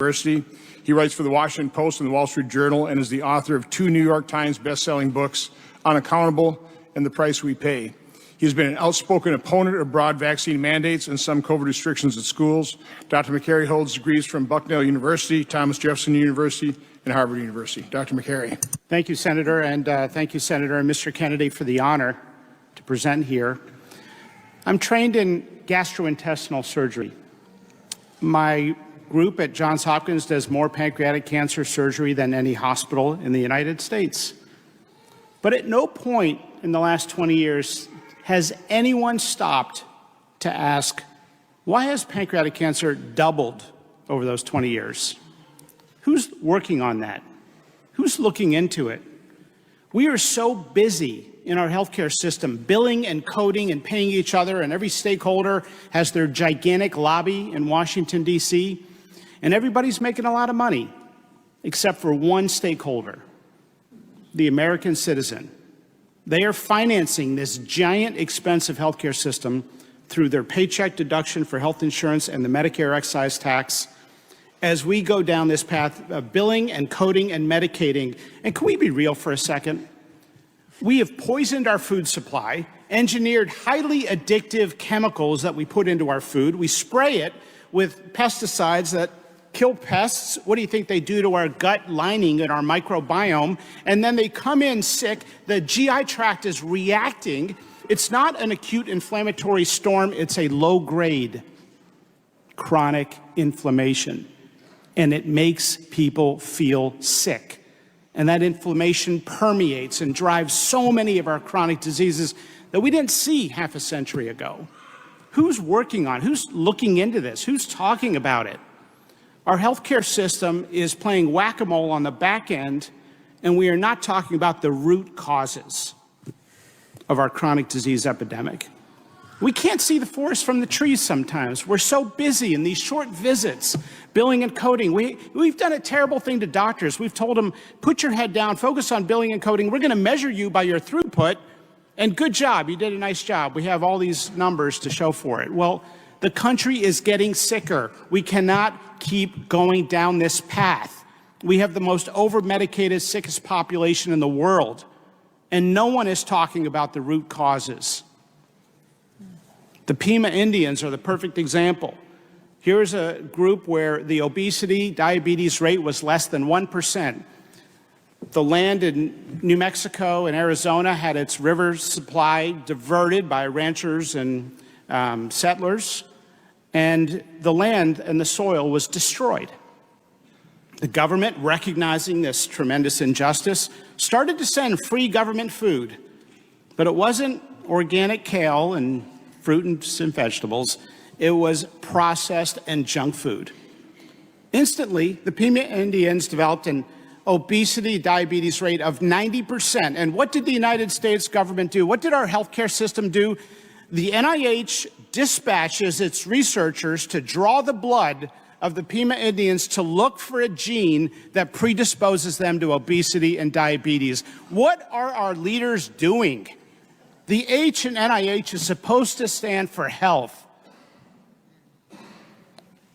University. He writes for the Washington Post and the Wall Street Journal and is the author of 2 New York Times best-selling books, Unaccountable and The Price We Pay. He's been an outspoken opponent of broad vaccine mandates and some COVID restrictions at schools. Dr. McCary holds degrees from Bucknell University, Thomas Jefferson University, and Harvard University. Dr. McCary. Thank you, Senator, and thank you, Senator and Mr. Kennedy, for the honor to present here. I'm trained in gastrointestinal surgery. My group at Johns Hopkins does more pancreatic cancer surgery than any hospital in the United States. But at no point in the last 20 years has anyone stopped to ask, why has pancreatic cancer doubled over those 20 years? Who's working on that? Who's looking into it? We are so busy in our healthcare system, billing and coding and paying each other, and every stakeholder has their gigantic lobby in Washington, D.C., and everybody's making a lot of money, except for one stakeholder, the American citizen. They are financing this giant, expensive healthcare system through their paycheck deduction for health insurance and the Medicare excise tax as we go down this path of billing and coding and medicating. And can we be real for a second? We have poisoned our food supply, engineered highly addictive chemicals that we put into our food. We spray it with pesticides that kill pests. What do you think they do to our gut lining and our microbiome? And then they come in sick. The GI tract is reacting. It's not an acute inflammatory storm. It's a low-grade chronic inflammation. And it makes people feel sick. And that inflammation permeates and drives so many of our chronic diseases that we didn't see half a century ago. Who's working on it? Who's looking into this? Who's talking about it? Our healthcare system is playing whack-a-mole on the back end, and we are not talking about the root causes of our chronic disease epidemic. We can't see the forest from the trees sometimes. We're so busy in these short visits, billing and coding. We've done a terrible thing to doctors. We've told them, put your head down, focus on billing and coding. We're going to measure you by your throughput, and good job, you did a nice job. We have all these numbers to show for it. Well, the country is getting sicker. We cannot keep going down this path. We have the most over-medicated, sickest population in the world, and no one is talking about the root causes. The Pima Indians are the perfect example. Here's a group where the obesity, diabetes rate was less than 1%. The land in New Mexico and Arizona had its river supply diverted by ranchers and settlers, and the land and the soil was destroyed. The government, recognizing this tremendous injustice, started to send free government food, but it wasn't organic kale and fruits and vegetables. It was processed and junk food. Instantly, the Pima Indians developed an obesity, diabetes rate of 90%. And what did the United States government do? What did our healthcare system do? The NIH dispatches its researchers to draw the blood of the Pima Indians to look for a gene that predisposes them to obesity and diabetes. What are our leaders doing? The H in NIH is supposed to stand for health.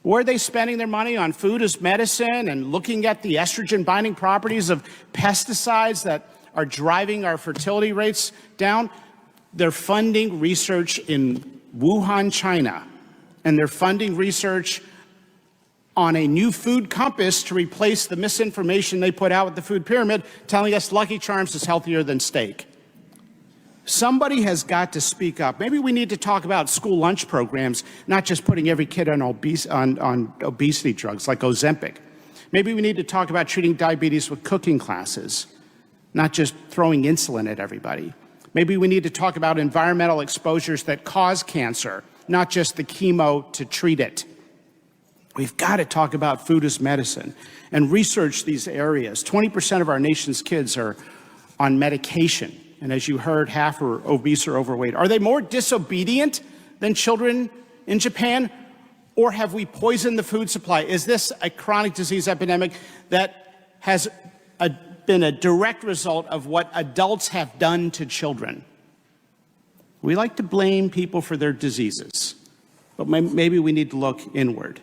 Where are they spending their money? On food as medicine and looking at the estrogen binding properties of pesticides that are driving our fertility rates down? They're funding research in Wuhan, China, and they're funding research on a new food compass to replace the misinformation they put out with the food pyramid, telling us Lucky Charms is healthier than steak. Somebody has got to speak up. Maybe we need to talk about school lunch programs, not just putting every kid on obesity drugs like Ozempic. Maybe we need to talk about treating diabetes with cooking classes, not just throwing insulin at everybody. Maybe we need to talk about environmental exposures that cause cancer, not just the chemo to treat it. We've got to talk about food as medicine and research these areas. 20% of our nation's kids are on medication. And as you heard, half are obese or overweight. Are they more disobedient than children in Japan? Or have we poisoned the food supply? Is this a chronic disease epidemic that has been a direct result of what adults have done to children? We like to blame people for their diseases, but maybe we need to look inward.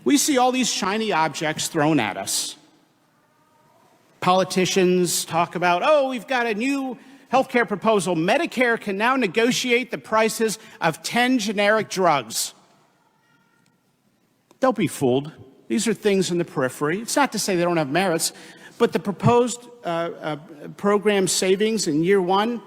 We see all these shiny objects thrown at us. Politicians talk about, oh, we've got a new healthcare proposal. Medicare can now negotiate the prices of 10 generic drugs. Don't be fooled. These are things in the periphery. It's not to say they don't have merits, but the proposed program savings in year one,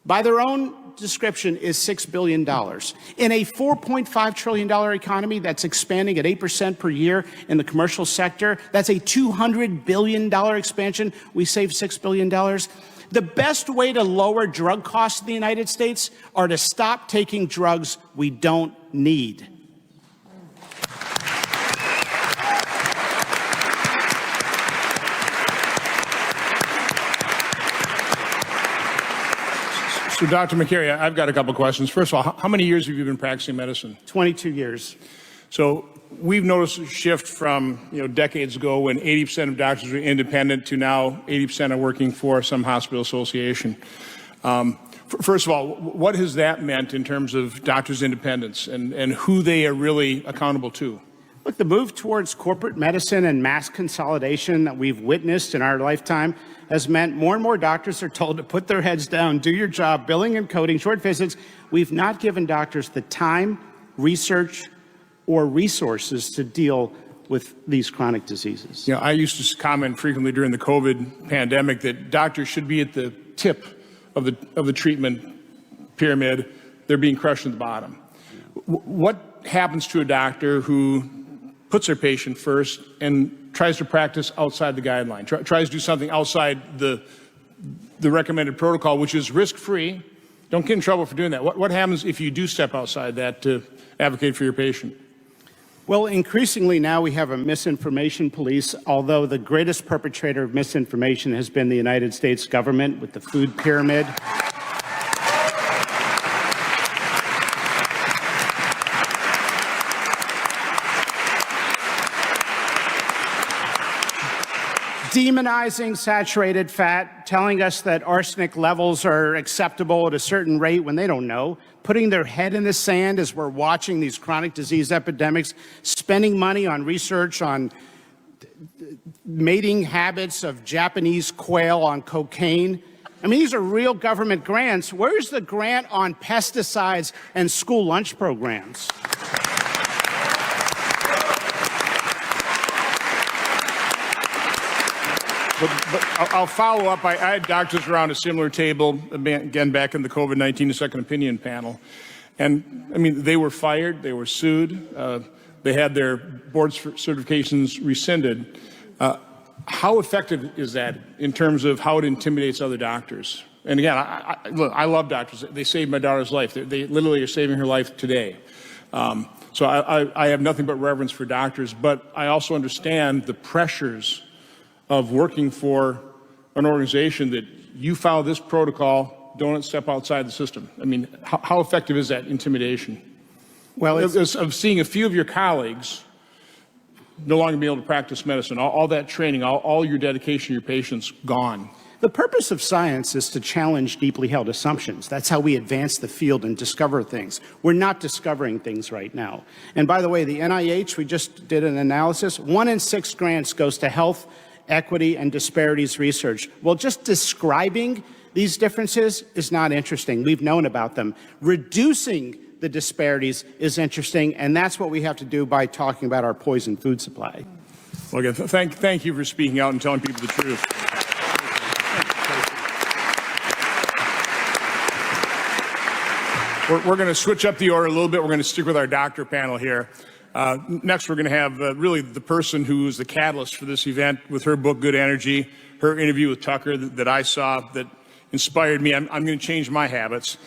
by their own description, is $6 billion. In a $4.5 trillion economy that's expanding at 8% per year in the commercial sector, that's a $200 billion expansion. We save $6 billion. The best way to lower drug costs in the United States are to stop taking drugs we don't need. So, Dr. Makary, I've got a couple questions. First of all, how many years have you been practicing medicine? 22 years. So we've noticed a shift from decades ago when 80% of doctors were independent to now 80% are working for some hospital association. First of all, what has that meant in terms of doctors' independence and who they are really accountable to? Look, the move towards corporate medicine and mass consolidation that we've witnessed in our lifetime has meant more and more doctors are told to put their heads down, do your job, billing and coding, short visits. We've not given doctors the time, research, or resources to deal with these chronic diseases. I used to comment frequently during the COVID pandemic that doctors should be at the tip of the treatment pyramid. They're being crushed at the bottom. What happens to a doctor who puts their patient first and tries to practice outside the guideline, tries to do something outside the recommended protocol, which is risk-free? Don't get in trouble for doing that. What happens if you do step outside that to advocate for your patient? Well, increasingly now we have a misinformation police, although the greatest perpetrator of misinformation has been the United States government with the food pyramid. Demonizing saturated fat, telling us that arsenic levels are acceptable at a certain rate when they don't know, putting their head in the sand as we're watching these chronic disease epidemics, spending money on research on mating habits of Japanese quail on cocaine. I mean, these are real government grants. Where's the grant on pesticides and school lunch programs? But I'll follow up. I had doctors around a similar table, again, back in the COVID-19 Second Opinion panel. And, I mean, they were fired. They were sued. They had their board certifications rescinded. How effective is that in terms of how it intimidates other doctors? And, again, look, I love doctors. They saved my daughter's life. They literally are saving her life today. So I have nothing but reverence for doctors. But I also understand the pressures of working for an organization that you follow this protocol, don't step outside the system. I mean, how effective is that intimidation? Well, of seeing a few of your colleagues no longer be able to practice medicine, all that training, all your dedication to your patients gone. The purpose of science is to challenge deeply held assumptions. That's how we advance the field and discover things. We're not discovering things right now. And by the way, the NIH, we just did an analysis. 1 in 6 grants goes to health, equity, and disparities research. Well, just describing these differences is not interesting. We've known about them. Reducing the disparities is interesting, and that's what we have to do by talking about our poison food supply. Well, again, thank you for speaking out and telling people the truth. We're going to switch up the order a little bit. We're going to stick with our doctor panel here. Next, we're going to have really the person who is the catalyst for this event with her book, Good Energy, her interview with Tucker that I saw that inspired me. I'm going to change my habits.